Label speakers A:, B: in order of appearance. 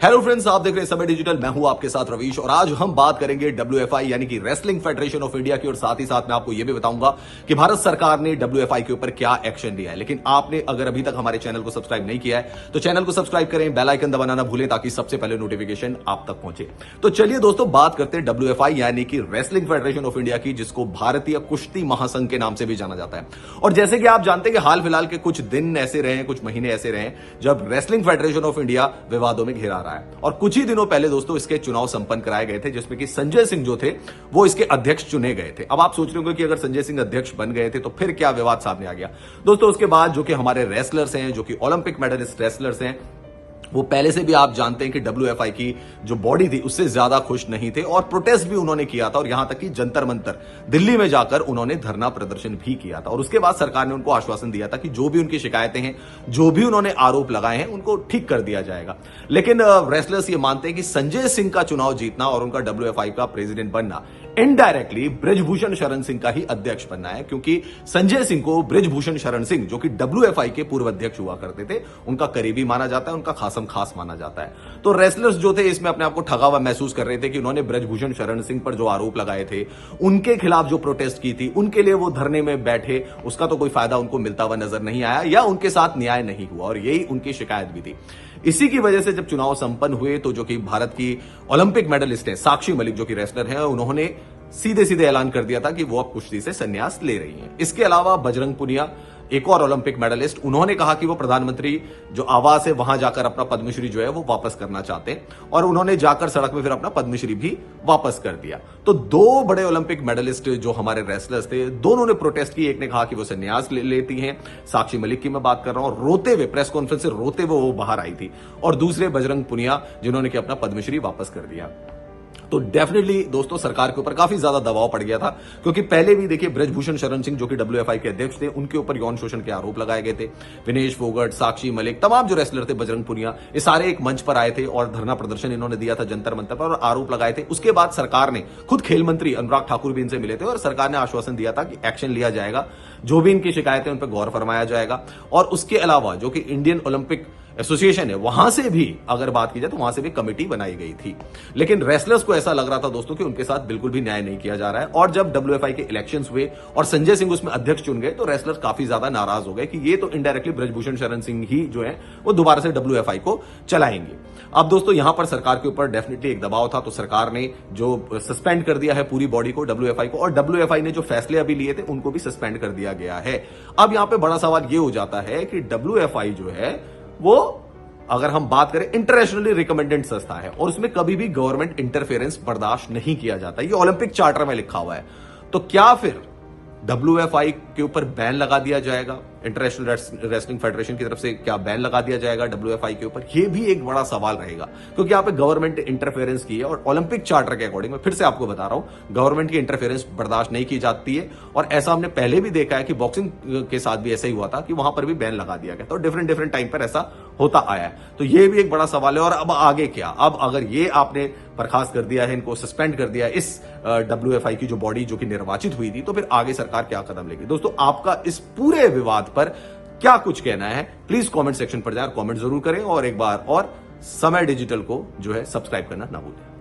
A: Hello friends, आप देख रहे हैं समय डिजिटल। मैं हूं आपके साथ रवीश और आज हम बात करेंगे डब्ल्यूएफआई यानी कि रेसलिंग फेडरेशन ऑफ इंडिया की। और साथ ही साथ मैं आपको यह भी बताऊंगा कि भारत सरकार ने डब्ल्यूएफआई के ऊपर क्या एक्शन लिया है। लेकिन आपने अगर अभी तक हमारे चैनल को सब्सक्राइब नहीं किया है तो चैनल को सब्सक्राइब करें, बेल आइकन दबाना ना भूलें ताकि सबसे पहले नोटिफिकेशन आप तक पहुंचे। तो चलिए दोस्तों, बात करते हैं डब्ल्यूएफआई यानी कि रेसलिंग फेडरेशन ऑफ इंडिया की, जिसको भारतीय कुश्ती महासंघ के नाम से भी जाना जाता है। और जैसे कि आप जानते हैं कि हाल फिलहाल के कुछ दिन ऐसे रहे, कुछ महीने ऐसे रहे जब रेसलिंग फेडरेशन ऑफ इंडिया विवादों में घिरा रहा है। और कुछ ही दिनों पहले दोस्तों इसके चुनाव संपन्न कराए गए थे, जिसमें कि संजय सिंह जो थे वो इसके अध्यक्ष चुने गए थे। अब आप सोच रहे होंगे कि अगर संजय सिंह अध्यक्ष बन गए थे तो फिर क्या विवाद सामने आ गया। दोस्तों उसके बाद जो कि हमारे रेसलर्स हैं, जो कि ओलंपिक मेडलिस्ट रेसलर्स हैं, वो पहले से भी आप जानते हैं कि डब्ल्यूएफआई की जो बॉडी थी उससे ज्यादा खुश नहीं थे और प्रोटेस्ट भी उन्होंने किया था। और यहां तक कि जंतर मंतर दिल्ली में जाकर उन्होंने धरना प्रदर्शन भी किया था। और उसके बाद सरकार ने उनको आश्वासन दिया था कि जो भी उनकी शिकायतें हैं, जो भी उन्होंने आरोप लगाए हैं, उनको ठीक कर दिया जाएगा। लेकिन रेसलर्स ये मानते हैं कि संजय सिंह का चुनाव जीतना और उनका डब्ल्यूएफआई का प्रेसिडेंट बनना इनडायरेक्टली ब्रिजभूषण शरण सिंह का ही अध्यक्ष बनना है, क्योंकि संजय सिंह को ब्रिजभूषण शरण सिंह, जो कि डब्ल्यूएफआई के पूर्व अध्यक्ष हुआ करते थे, उनका करीबी माना जाता है, उनका खासम खास माना जाता है। तो रेसलर्स जो थे इसमें अपने आप को ठगा हुआ महसूस कर रहे थे कि उन्होंने ब्रिजभूषण शरण सिंह पर जो आरोप लगाए थे, उनके खिलाफ जो प्रोटेस्ट की थी, उनके लिए वो धरने में बैठे, उसका तो कोई फायदा उनको मिलता हुआ नजर नहीं आया या उनके साथ न्याय नहीं हुआ। और यही उनकी शिकायत भी थी। इसी की वजह से जब चुनाव संपन्न हुए तो जो कि भारत की ओलंपिक मेडलिस्ट है साक्षी मलिक, जो कि रेसलर है, उन्होंने सीधे सीधे ऐलान कर दिया था कि वो अब कुश्ती से संन्यास ले रही हैं। इसके अलावा बजरंग पुनिया, एक और ओलंपिक मेडलिस्ट, उन्होंने कहा कि वो प्रधानमंत्री जो आवास है वहां जाकर अपना पद्मश्री जो है वो वापस करना चाहते हैं। और उन्होंने जाकर सड़क में फिर अपना पद्मश्री भी वापस कर दिया। तो दो बड़े ओलंपिक मेडलिस्ट जो हमारे रेसलर्स थे, दोनों ने प्रोटेस्ट की। एक ने कहा कि वो संन्यास लेती हैं, साक्षी मलिक की मैं बात कर रहा हूं, रोते हुए प्रेस कॉन्फ्रेंस से रोते हुए वो बाहर आई थी। और दूसरे बजरंग पुनिया, जिन्होंने कि अपना पद्मश्री वापस कर दिया। तो डेफिनेटली दोस्तों सरकार के ऊपर काफी ज्यादा दबाव पड़ गया था, क्योंकि पहले भी देखिए ब्रिजभूषण शरण सिंह जो कि डब्ल्यूएफआई के अध्यक्ष थे, उनके ऊपर यौन शोषण के आरोप लगाए गए थे। विनेश फोगट, साक्षी मलिक, तमाम जो रेसलर थे, बजरंग पुनिया, ये सारे एक मंच पर आए थे और धरना प्रदर्शन इन्होंने दिया था जंतर मंतर पर और आरोप लगाए थे। उसके बाद सरकार ने खुद खेल मंत्री अनुराग ठाकुर भी इनसे मिले थे और सरकार ने आश्वासन दिया था कि एक्शन लिया जाएगा, जो भी इनकी शिकायतें उन पर गौर फरमाया जाएगा। और उसके अलावा जो कि इंडियन ओलंपिक एसोसिएशन है, वहां से भी अगर बात की जाए तो वहां से भी कमेटी बनाई गई थी। लेकिन रेसलर्स को ऐसा लग रहा था दोस्तों कि उनके साथ बिल्कुल भी न्याय नहीं किया जा रहा है। और जब डब्ल्यूएफआई के इलेक्शंस हुए और संजय सिंह उसमें अध्यक्ष चुन गए तो रेसलर्स काफी ज्यादा नाराज हो गए कि ये तो इनडायरेक्टली ब्रिजभूषण शरण सिंह ही जो है वो दोबारा से डब्ल्यूएफआई को चलाएंगे। अब दोस्तों यहां पर सरकार के ऊपर डेफिनेटली एक दबाव था, तो सरकार ने जो सस्पेंड कर दिया है पूरी बॉडी को, डब्ल्यूएफआई को, और डब्ल्यूएफआई ने जो फैसले अभी लिए थे उनको भी सस्पेंड कर दिया गया है। अब यहां पर बड़ा सवाल यह हो जाता है कि डब्ल्यूएफआई जो है वो, अगर हम बात करें, इंटरनेशनली रिकमेंडेड संस्था है और उसमें कभी भी गवर्नमेंट इंटरफेरेंस बर्दाश्त नहीं किया जाता। ये ओलंपिक चार्टर में लिखा हुआ है। तो क्या फिर डब्ल्यूएफआई के ऊपर बैन लगा दिया जाएगा? इंटरनेशनल रेसलिंग फेडरेशन की तरफ से क्या बैन लगा दिया जाएगा डब्ल्यूएफआई के ऊपर? यह भी एक बड़ा सवाल रहेगा, क्योंकि यहां पे गवर्नमेंट इंटरफेरेंस की है और ओलंपिक चार्टर के अकॉर्डिंग, मैं फिर से आपको बता रहा हूं, गवर्नमेंट की इंटरफेरेंस बर्दाश्त नहीं की जाती है। और ऐसा हमने पहले भी देखा है कि बॉक्सिंग के साथ भी ऐसा ही हुआ था कि वहां पर भी बैन लगा दिया गया। तो डिफरेंट टाइम पर ऐसा होता आया है। तो यह भी एक बड़ा सवाल है। और अब आगे क्या? अब अगर ये आपने बर्खास्त कर दिया है, इनको सस्पेंड कर दिया इस डब्ल्यूएफआई की जो बॉडी जो कि निर्वाचित हुई थी, तो फिर आगे सरकार क्या कदम लेगी? दोस्तों आपका इस पूरे विवाद पर क्या कुछ कहना है? प्लीज कमेंट सेक्शन पर जाकर कमेंट जरूर करें और एक बार और समय डिजिटल को जो है सब्सक्राइब करना ना भूलें।